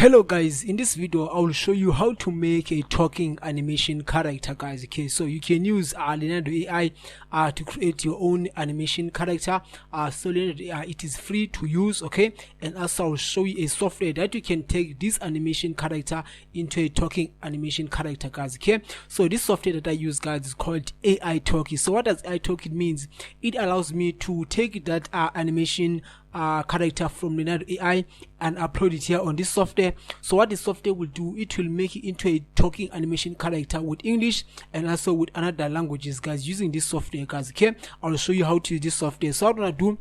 Hello guys, in this video I will show you how to make a talking animation character, guys. Okay, so you can use Leonardo AI to create your own animation character. So Leonardo AI, it is free to use, okay, and also I will show you a software that you can take this animation character into a talking animation character, guys. Okay, so this software that I use, guys, is called AI Talkie. So what does AI Talkie means? It allows me to take that animation character from Leonardo AI and upload it here on this software. So what this software will do, it will make it into a talking animation character with English and also with another languages, guys, using this software, guys. Okay, I'll show you how to use this software. So what I'm gonna do,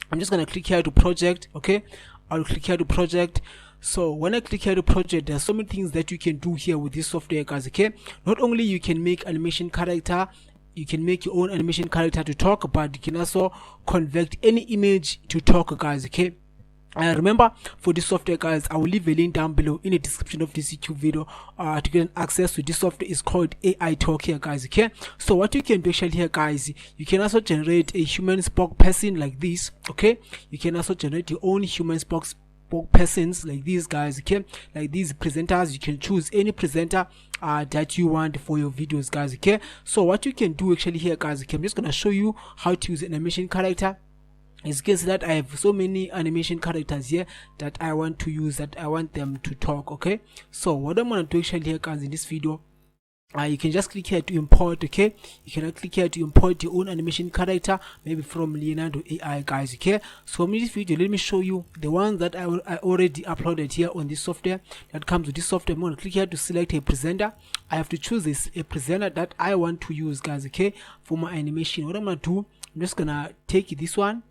I'm just gonna click here to project. Okay, I'll click here to project. So when I click here to project, there's so many things that you can do here with this software, guys. Okay, not only you can make animation character, you can make your own animation character to talk, but you can also convert any image to talk, guys. Okay, remember, for this software, guys, I will leave a link down below in the description of this YouTube video to get access to this software. Is called AI Talk here, guys. Okay, so what you can do actually here, guys, you can also generate a human spokesperson like this. Okay, you can also generate your own human spokespersons like these, guys. Okay, like these presenters, you can choose any presenter that you want for your videos, guys. Okay, so what you can do actually here, guys, okay, I'm just gonna show you how to use an animation character. As you can see that I have so many animation characters here that I want to use, that I want them to talk. Okay, so what I'm gonna do actually here, guys, in this video, you can just click here to import. Okay, you can click here to import your own animation character, maybe from Leonardo AI, guys. Okay, so in this video, let me show you the ones that I already uploaded here on this software that comes with this software. I'm going to click here to select a presenter. I have to choose a presenter that I want to use, guys. Okay, for my animation, what I'm going to do, I'm just going to take this one.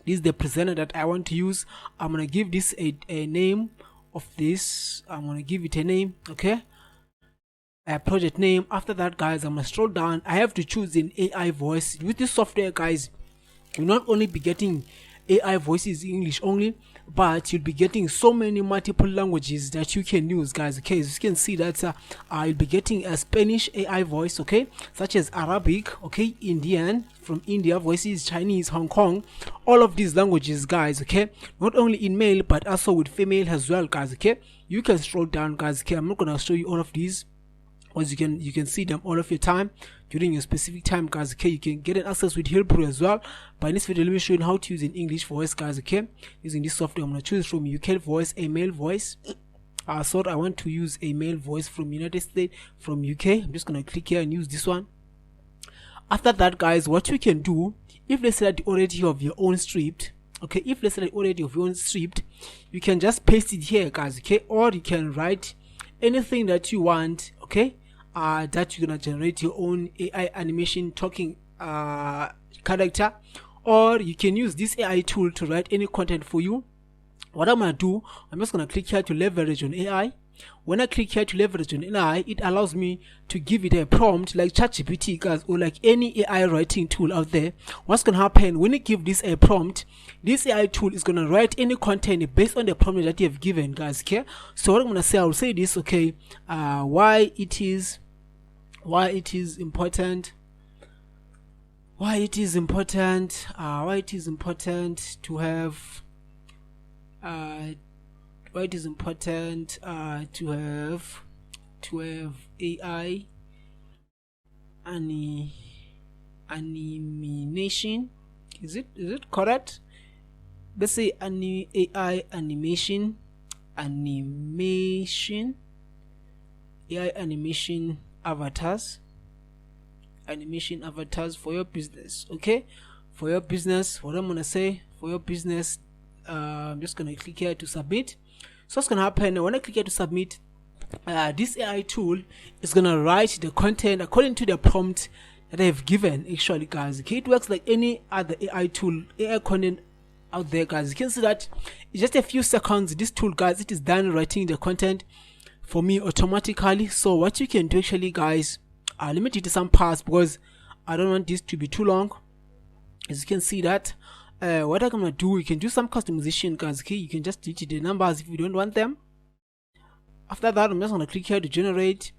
This is the presenter that I want to use. I'm going to give this a name of this. I'm going to give it a name. Okay, a project name. After that, guys, I'm gonna scroll down. I have to choose an AI voice. With this software, guys, you'll not only be getting AI voices in English only, but you'll be getting so many multiple languages that you can use, guys. Okay, as you can see that you'll be getting a Spanish AI voice, okay, such as Arabic, okay, Indian from India voices, Chinese, Hong Kong, all of these languages, guys. Okay, not only in male but also with female as well, guys. Okay, you can scroll down, guys. Okay, I'm not gonna show you all of these, as you can see them all of your time during your specific time, guys. Okay, you can get an access with Hebrew as well, but in this video let me show you how to use an English voice, guys. Okay, using this software, I'm going to choose from UK voice a male voice. So I want to use a male voice from United States, from UK. I'm just going to click here and use this one. After that, guys, what you can do, if let's say that you already have your own script, okay, if let's say that you already have your own script, you can just paste it here, guys. Okay, or you can write anything that you want, okay, that you're gonna generate your own AI animation talking character, or you can use this AI tool to write any content for you. What I'm gonna do, I'm just gonna click here to leverage on AI. When I click here to leverage on AI, it allows me to give it a prompt like ChatGPT, guys, or like any AI writing tool out there. What's gonna happen when you give this a prompt, this AI tool is gonna write any content based on the prompt that you have given, guys. Okay, so what I'm gonna say, I'll say this, okay, why it is important to have AI animation. Is it correct? Let's say AI animation AI animation avatars for your business. Okay, for your business, what I'm gonna say, for your business, I'm just gonna click here to submit. So what's gonna happen when I click here to submit, this AI tool is gonna write the content according to the prompt that I have given, actually, guys. Okay, it works like any other AI tool, AI content out there, guys. You can see that in just a few seconds, this tool, guys, it is done writing the content for me automatically. So what you can do actually, guys, let me delete some parts because I don't want this to be too long. As you can see that what I'm gonna do, you can do some customization, guys. Okay, you can just delete the numbers if you don't want them. After that, I'm just gonna click here to generate.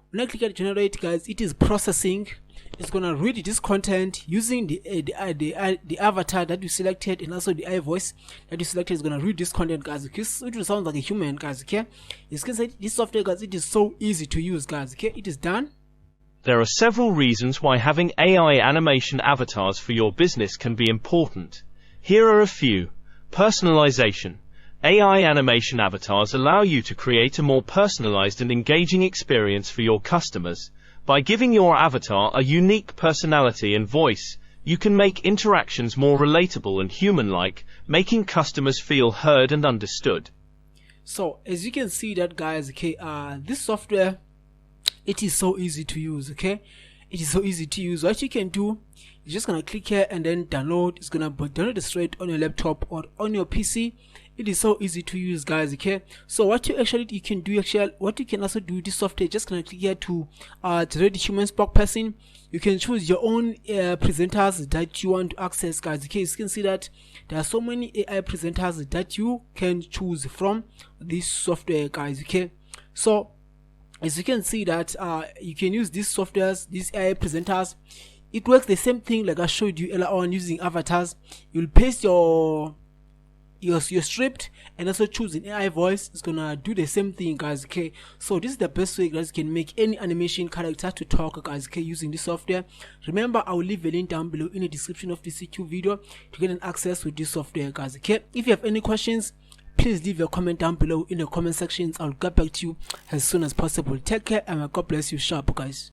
When I click here to generate, guys, it is processing it's gonna read this content using the avatar that you selected, and also the AI voice that you selected is gonna read this content, guys. Okay, so it will sound like a human, guys. Okay, you can say this software, guys, it is so easy to use, guys. Okay, it is done. There are several reasons why having AI animation avatars for your business can be important. Here are a few. Personalization. AI animation avatars allow you to create a more personalized and engaging experience for your customers. By giving your avatar a unique personality and voice, you can make interactions more relatable and human-like, making customers feel heard and understood. So as you can see that, guys, okay, this software, it is so easy to use. Okay, it is so easy to use. What you can do, you're just gonna click here and then download. It's gonna download it straight on your laptop or on your PC. It is so easy to use, guys. Okay, so what you can do, what you can also do, this software, just gonna click here to generate the human spokesperson. You can choose your own presenters that you want to access, guys. Okay, you can see that there are so many AI presenters that you can choose from this software, guys. Okay, so as you can see that you can use these softwares, these AI presenters. It works the same thing like I showed you earlier on using avatars. You'll paste your script and also choose an AI voice. It's gonna do the same thing, guys. Okay, so this is the best way, guys, you can make any animation character to talk, guys. Okay, using this software. Remember, I will leave a link down below in the description of this YouTube video to get an access with this software, guys. Okay, if you have any questions, please leave your comment down below in the comment sections. I'll get back to you as soon as possible. Take care and God bless you. Sharp, guys.